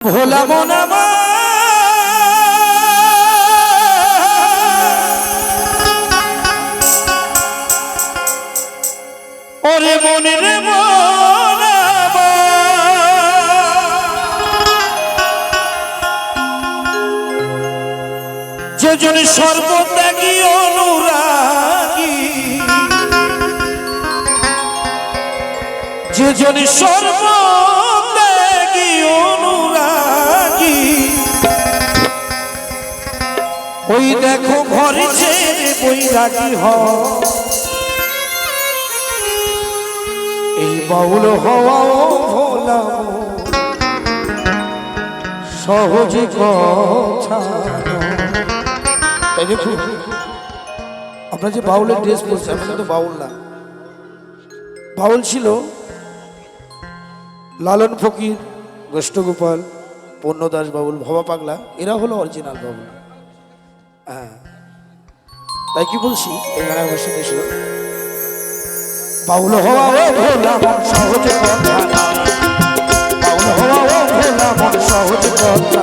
ভোলা মন ওরে মনে রে মন যেজন সর্বত্যাগী অনুরাগী যেজন সর্বত্যাগী অনুরাগী ওই দেখো ঘরে ছেড়ে বৈরাগী হয় এই বাউল হওয়া ভোলা সহজে কথা এই দেখুন আপনার যে বাউলের ড্রেস পরছে আপনার তো বাউল না, বাউল ছিল লালন ফকির, গোষ্ঠগোপাল, পূর্ণদাস বাউল, ভবা পাগলা, এরা হলো অরিজিনাল বাউল। হ্যাঁ, তাই কি বলছি এই গানের ভাষা ছিল বাউল হওয়া ভোলা মন সহজে কথা, বাউল হওয়া ভোলা মন সহজে কথা,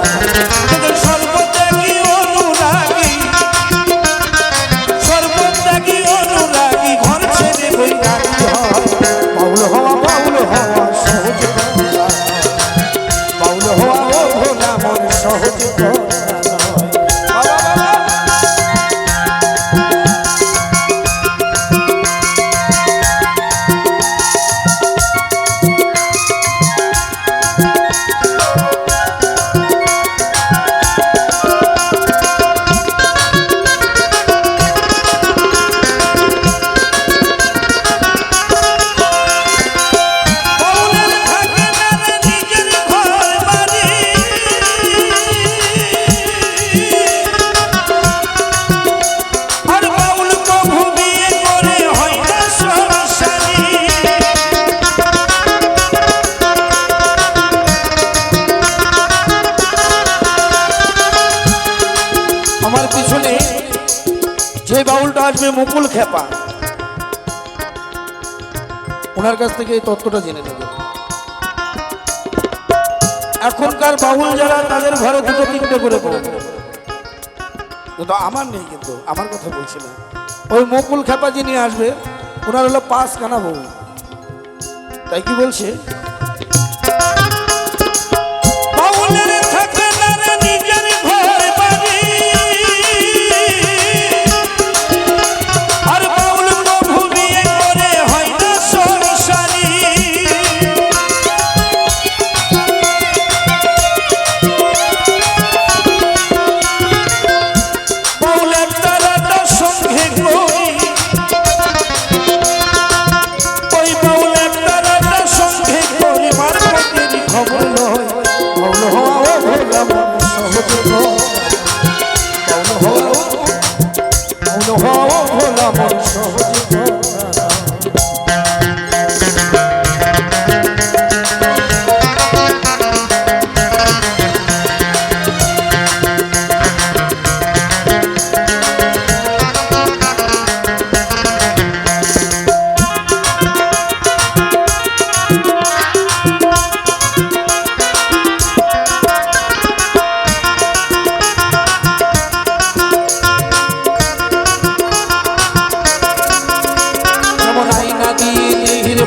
সর্বত্যাগী অনুরাগী, সর্বত্যাগী অনুরাগী ঘর ছেড়ে বৈরাগী হয় বাউল হওয়া সহজে কথা, বাউল হওয়া ভোলা মন সহজে কথা। যে বাউলটা আসবে মুকুল খেপা, ওনার কাছ থেকে এই তত্ত্বটা জেনে নেবে। এখনকার বাউল যারা তাদের ঘরে দুটো তিনটে করে পড়ে, কিন্তু আমার নেই, কিন্তু আমার কথা বলছি না। ওই মুকুল খেপা যিনি আসবে ওনার হলো 5 কানা বউ। তাই কি বলছে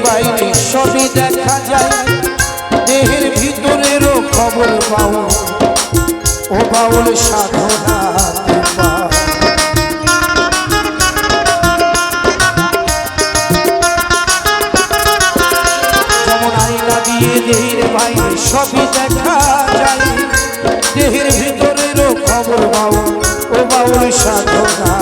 বাইরে সবই দেখা যায়, দেহের ভিতরেরও খবর পাও ও বাউল সাধনা। যেমন আয়না দিয়ে দেহের বাইরে সবই দেখা যায়, দেহের ভিতরেরও খবর পাও ও বাউল সাধনা।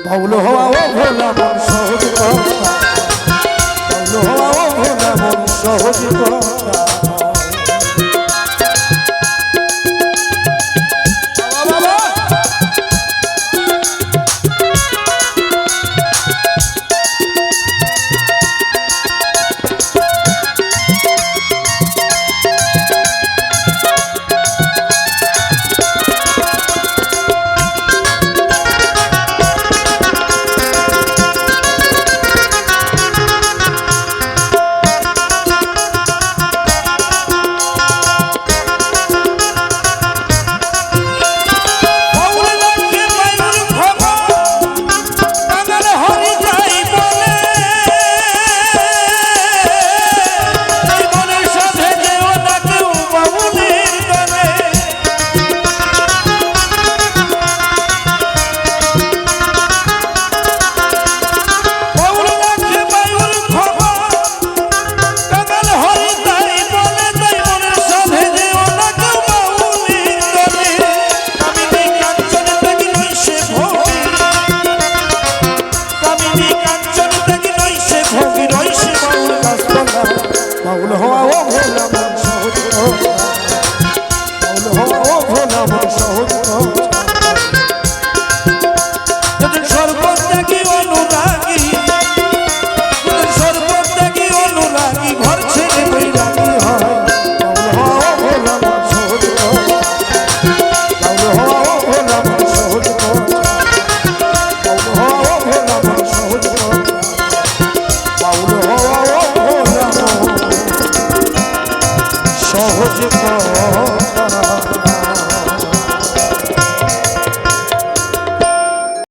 বাউল হওয়া ভোলা মন সহজ কথা, বাউল হওয়া ভোলা মন সহজ কথা। বাউল হওয়া